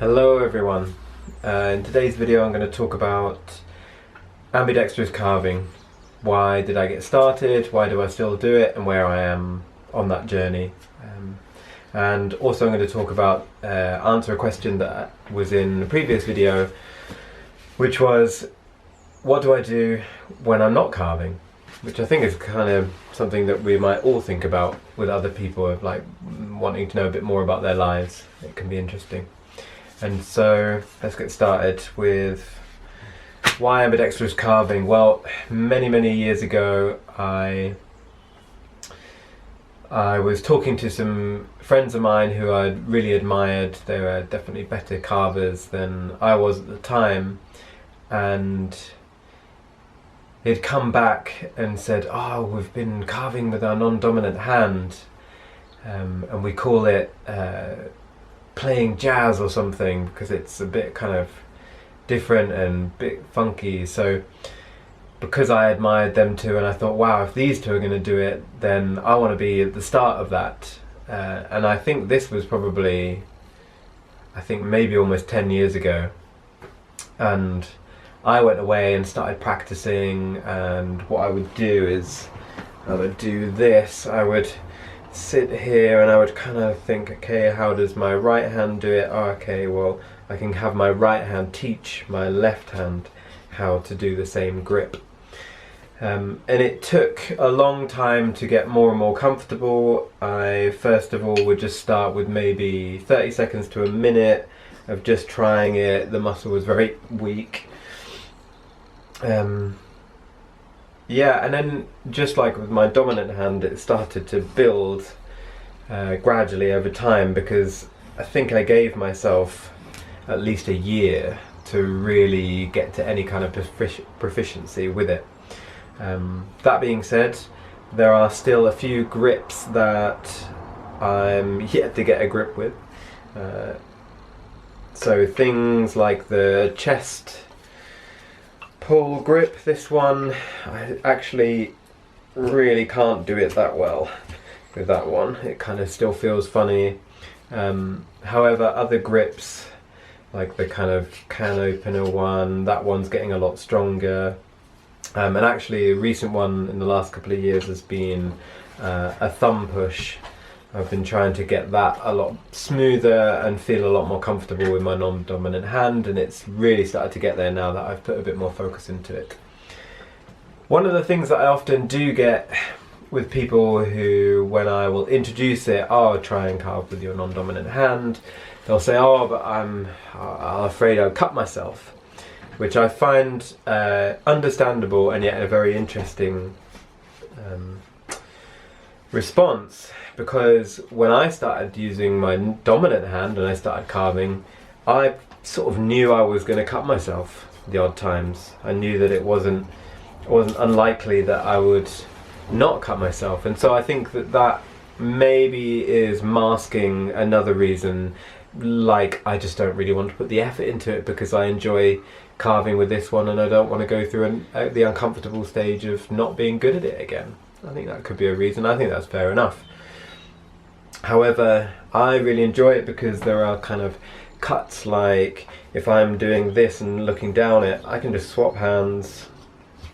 Hello everyone. In today's video I'm going to talk about ambidextrous carving. Why did I get started, why do I still do it, and where I am on that journey. And also I'm going to talk about, answer a question that was in the previous video, which was, what do I do when I'm not carving? Which I think is kind of something that we might all think about with other people, of like wanting to know a bit more about their lives. It can be interesting. And so let's get started with why ambidextrous carving. Well, many years ago I was talking to some friends of mine who I really admired. They were definitely better carvers than I was at the time, and he'd come back and said, "Oh, we've been carving with our non-dominant hand, and we call it playing jazz or something because it's a bit kind of different and a bit funky." So because I admired them too, and I thought, wow, if these two are going to do it, then I want to be at the start of that. And I think this was probably, maybe almost 10 years ago. And I went away and started practicing, and what I would do is I would do this. I would sit here and I would kind of think, okay, how does my right hand do it? Oh, okay, well, I can have my right hand teach my left hand how to do the same grip. And it took a long time to get more and more comfortable. I first of all would just start with maybe 30 seconds to a minute of just trying it. The muscle was very weak. Yeah, and then just like with my dominant hand, it started to build gradually over time, because I think I gave myself at least a year to really get to any kind of proficiency with it. That being said, there are still a few grips that I'm yet to get a grip with. So things like the chest pull grip, this one, I actually really can't do it that well with that one. It kind of still feels funny. However, other grips, like the kind of can opener one, that one's getting a lot stronger. And actually a recent one in the last couple of years has been a thumb push. I've been trying to get that a lot smoother and feel a lot more comfortable with my non-dominant hand, and it's really started to get there now that I've put a bit more focus into it. One of the things that I often do get with people who, when I will introduce it, "Oh, try and carve with your non-dominant hand," they'll say, "Oh, but I'm afraid I'll cut myself," which I find understandable and yet a very interesting response, because when I started using my dominant hand and I started carving, I sort of knew I was going to cut myself the odd times. I knew that it wasn't unlikely that I would not cut myself, and so I think that maybe is masking another reason, like I just don't really want to put the effort into it because I enjoy carving with this one and I don't want to go through the uncomfortable stage of not being good at it again. I think that could be a reason. I think that's fair enough. However, I really enjoy it because there are kind of cuts, like if I'm doing this and looking down it, I can just swap hands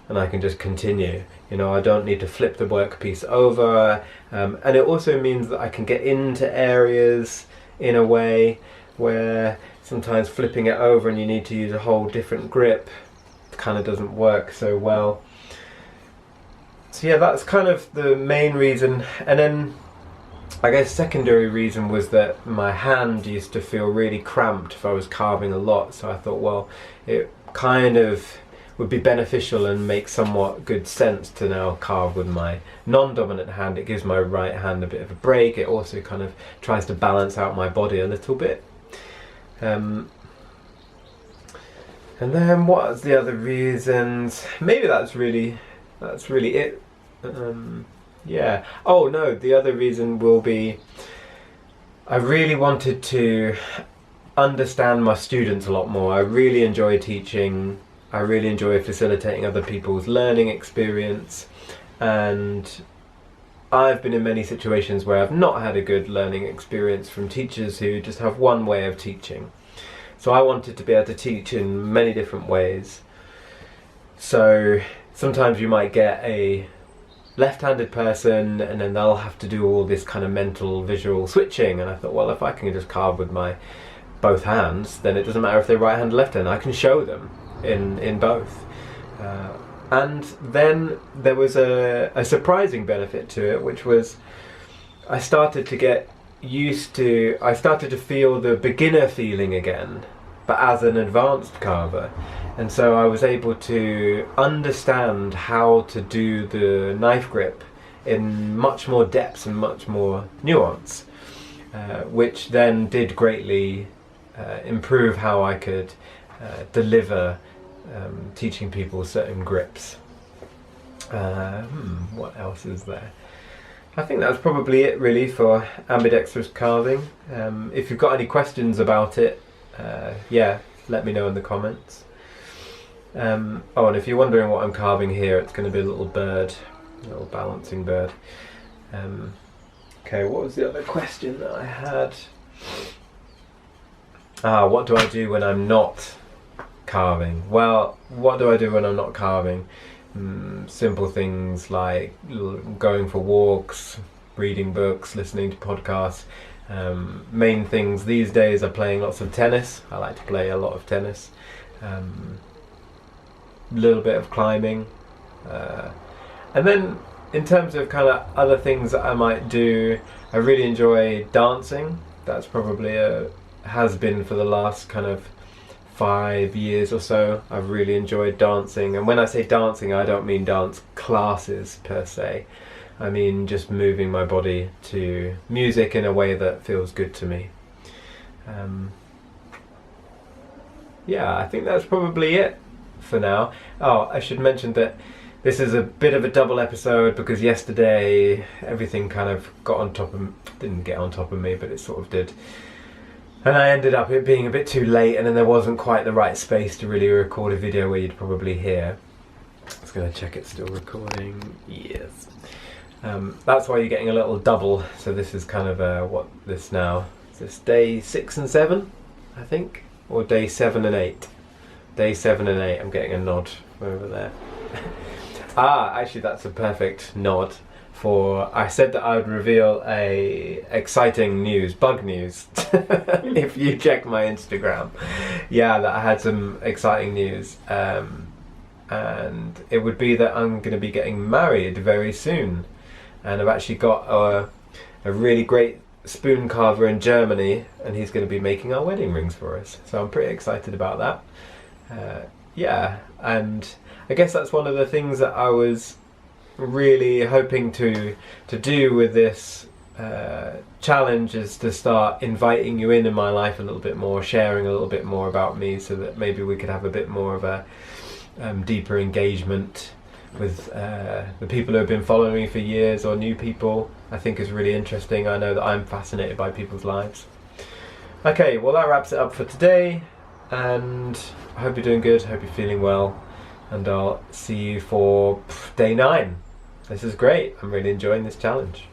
and I can just continue. You know, I don't need to flip the workpiece over, and it also means that I can get into areas in a way where sometimes flipping it over and you need to use a whole different grip kind of doesn't work so well. So yeah, that's kind of the main reason. And then I guess secondary reason was that my hand used to feel really cramped if I was carving a lot, so I thought, well, it kind of would be beneficial and make somewhat good sense to now carve with my non-dominant hand. It gives my right hand a bit of a break. It also kind of tries to balance out my body a little bit. And then what's the other reasons? Maybe that's really it. Yeah. Oh no, the other reason will be I really wanted to understand my students a lot more. I really enjoy teaching. I really enjoy facilitating other people's learning experience, and I've been in many situations where I've not had a good learning experience from teachers who just have one way of teaching. So I wanted to be able to teach in many different ways. So sometimes you might get a left-handed person and then they'll have to do all this kind of mental visual switching, and I thought, well, if I can just carve with my both hands, then it doesn't matter if they're right hand or left hand. I can show them in both. And then there was a surprising benefit to it, which was I started to feel the beginner feeling again, but as an advanced carver. And so I was able to understand how to do the knife grip in much more depth and much more nuance, which then did greatly improve how I could deliver teaching people certain grips. What else is there? I think that's probably it really for ambidextrous carving. If you've got any questions about it, yeah, let me know in the comments. And if you're wondering what I'm carving here, it's going to be a little bird, a little balancing bird. Okay, what was the other question that I had? What do I do when I'm not carving? Well, what do I do when I'm not carving? Simple things like going for walks, reading books, listening to podcasts. Main things these days are playing lots of tennis. I like to play a lot of tennis. A little bit of climbing. And then in terms of kind of other things that I might do, I really enjoy dancing. That's probably has been for the last kind of 5 years or so. I've really enjoyed dancing, and when I say dancing, I don't mean dance classes per se. I mean just moving my body to music in a way that feels good to me. Yeah, I think that's probably it for now. I should mention that this is a bit of a double episode because yesterday everything kind of didn't get on top of me, but it sort of did. And I ended up it being a bit too late, and then there wasn't quite the right space to really record a video where you'd probably hear. I was going to check it's still recording. Yes. That's why you're getting a little double. So this is kind of is this day 6 and 7, I think, or day 7 and 8. Day 7 and 8. I'm getting a nod over there. Actually, that's a perfect nod. I said that I would reveal a exciting news, bug news, if you check my Instagram. Yeah, that I had some exciting news, and it would be that I'm going to be getting married very soon, and I've actually got a really great spoon carver in Germany, and he's going to be making our wedding rings for us. So I'm pretty excited about that. Yeah, and I guess that's one of the things that I was really hoping to do with this challenge, is to start inviting you in my life a little bit more, sharing a little bit more about me, so that maybe we could have a bit more of a deeper engagement with the people who have been following me for years, or new people. I think is really interesting. I know that I'm fascinated by people's lives. Okay, well that wraps it up for today, and I hope you're doing good, hope you're feeling well, and I'll see you for day 9. This is great. I'm really enjoying this challenge.